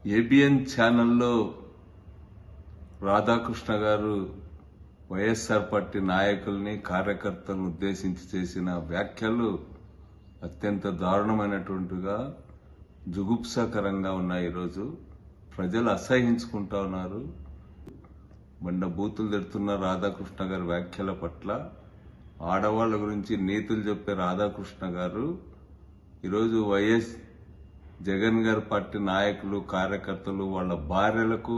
ABN ఛానల్లో రాధాకృష్ణ గారు YSR party నాయకుల్ని కార్యకర్తలను ఉద్దేశించి చేసిన వ్యాఖ్యలు అత్యంత దారుణమైనటువంటిగా జుగుప్సాకరంగా ఉన్నాయి. ఈరోజు ప్రజలు అసహించుకుంటా ఉన్నారు. బండ బూతులు తిడుతున్న రాధాకృష్ణ గారి వ్యాఖ్యల పట్ల ఆడవాళ్ల గురించి నీతులు చెప్పే రాధాకృష్ణ గారు ఈరోజు వైఎస్ జగన్ గారి పార్టీ నాయకులు కార్యకర్తలు వాళ్ళ భార్యలకు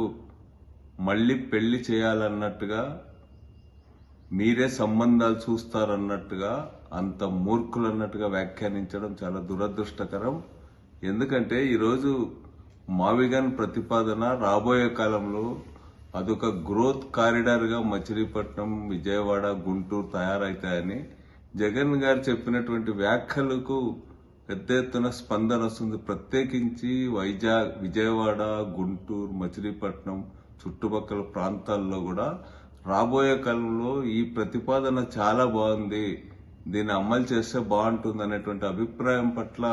మళ్లీ పెళ్లి చేయాలన్నట్టుగా, మీరే సంబంధాలు చూస్తారన్నట్టుగా, అంత మూర్ఖులన్నట్టుగా వ్యాఖ్యానించడం చాలా దురదృష్టకరం. ఎందుకంటే ఈరోజు మావిగన్ ప్రతిపాదన రాబోయే కాలంలో అదొక గ్రోత్ కారిడార్ గా మచిలీపట్నం, విజయవాడ, గుంటూరు తయారైతాయని జగన్ గారు చెప్పినటువంటి వ్యాఖ్యలకు పెద్ద ఎత్తున స్పందన వస్తుంది. ప్రత్యేకించి వైజాగ్, విజయవాడ, గుంటూరు, మచిలీపట్నం చుట్టుపక్కల ప్రాంతాల్లో కూడా రాబోయే కాలంలో ఈ ప్రతిపాదన చాలా బాగుంది, దీన్ని అమలు చేస్తే బాగుంటుంది అనేటువంటి అభిప్రాయం పట్ల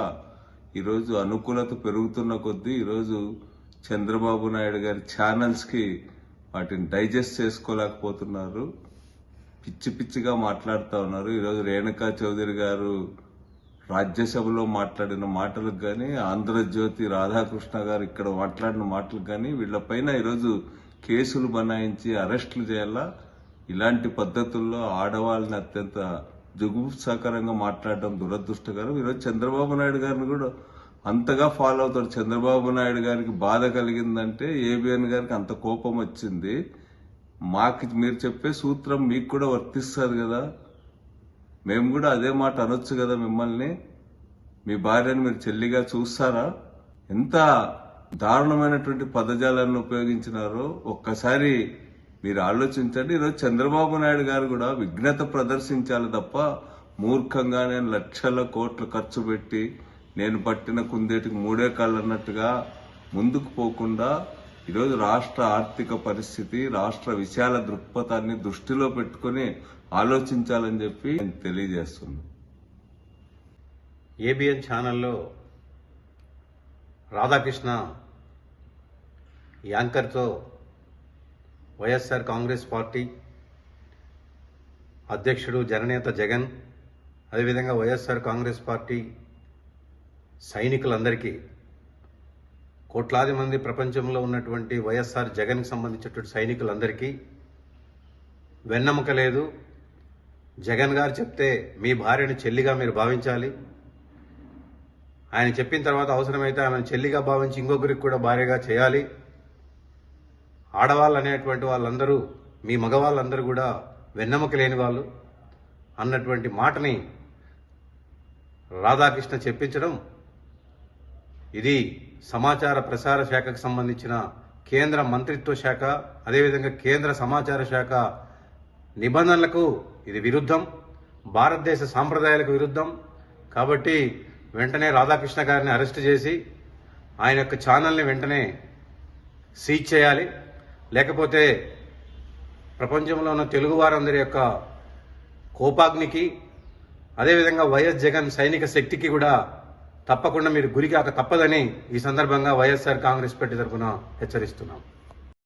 ఈరోజు అనుకూలత పెరుగుతున్న కొద్దీ ఈరోజు చంద్రబాబు నాయుడు గారి ఛానల్స్ కి వాటిని డైజెస్ట్ చేసుకోలేకపోతున్నారు. పిచ్చి పిచ్చిగా మాట్లాడుతూ ఉన్నారు. ఈరోజు రేణుకా చౌదరి గారు రాజ్యసభలో మాట్లాడిన మాటలకు గాని, ఆంధ్రజ్యోతి రాధాకృష్ణ గారు ఇక్కడ మాట్లాడిన మాటలకు గాని వీళ్లపైన ఈరోజు కేసులు బనాయించి అరెస్టులు చేయాలా. ఇలాంటి పద్ధతుల్లో ఆడవాళ్ళని అత్యంత జుగుప్సాకరంగా మాట్లాడడం దురదృష్టకరం. ఈరోజు చంద్రబాబు నాయుడు గారిని కూడా అంతగా ఫాలో అవుతారు. చంద్రబాబు నాయుడు గారికి బాధ కలిగిందంటే ఏబిఎన్ గారికి అంత కోపం వచ్చింది. మీరు చెప్పే సూత్రం మీకు కూడా వర్తిస్తుంది కదా, మేము కూడా అదే మాట అనొచ్చు కదా. మిమ్మల్ని, మీ భార్యను మీరు చెల్లిగా చూస్తారా? ఎంత దారుణమైనటువంటి పదజాలాన్ని ఉపయోగించినారో ఒక్కసారి మీరు ఆలోచించండి. ఈరోజు చంద్రబాబు నాయుడు గారు కూడా విఘ్నత ప్రదర్శించాలి తప్ప మూర్ఖంగా నేను లక్షల కోట్లు ఖర్చు పెట్టి నేను పట్టిన కుందేటికి మూడే కాళ్ళు అన్నట్టుగా ముందుకు పోకుండా ఈరోజు రాష్ట్ర ఆర్థిక పరిస్థితి, రాష్ట్ర విశాల దృక్పథాన్ని దృష్టిలో పెట్టుకుని ఆలోచించాలని చెప్పి తెలియజేస్తున్నాను. ఏబిఎన్ ఛానల్లో రాధాకృష్ణ యాంకర్తో వైఎస్ఆర్ కాంగ్రెస్ పార్టీ అధ్యక్షుడు జననేత జగన్, అదేవిధంగా వైఎస్ఆర్ కాంగ్రెస్ పార్టీ సైనికులందరికీ, కోట్లాది మంది ప్రపంచంలో ఉన్నటువంటి వైఎస్ఆర్ జగన్కి సంబంధించినటువంటి సైనికులందరికీ వెన్నెముక లేదు. జగన్ గారు చెప్తే మీ భార్యను చెల్లిగా మీరు భావించాలి. ఆయన చెప్పిన తర్వాత అవసరమైతే ఆమెను చెల్లిగా భావించి ఇంకొకరికి కూడా భార్యగా చేయాలి. ఆడవాళ్ళు అనేటువంటి వాళ్ళందరూ, మీ మగవాళ్ళందరూ కూడా వెన్నెముక లేని వాళ్ళు అన్నటువంటి మాటని రాధాకృష్ణ చెప్పించడం, ఇది సమాచార ప్రసార శాఖకు సంబంధించిన కేంద్ర మంత్రిత్వ శాఖ, అదేవిధంగా కేంద్ర సమాచార శాఖ నిబంధనలకు ఇది విరుద్ధం, భారతదేశ సాంప్రదాయాలకు విరుద్ధం. కాబట్టి వెంటనే రాధాకృష్ణ గారిని అరెస్ట్ చేసి ఆయన యొక్క ఛానల్ని వెంటనే సీజ్ చేయాలి. లేకపోతే ప్రపంచంలో ఉన్న తెలుగు వారందరి యొక్క కోపాగ్నికి, అదేవిధంగా వైఎస్ జగన్ సైనిక శక్తికి కూడా తప్పకుండా మీరు గురికాక తప్పదని ఈ సందర్భంగా వైఎస్ఆర్ కాంగ్రెస్ పార్టీ తరఫున హెచ్చరిస్తున్నాం.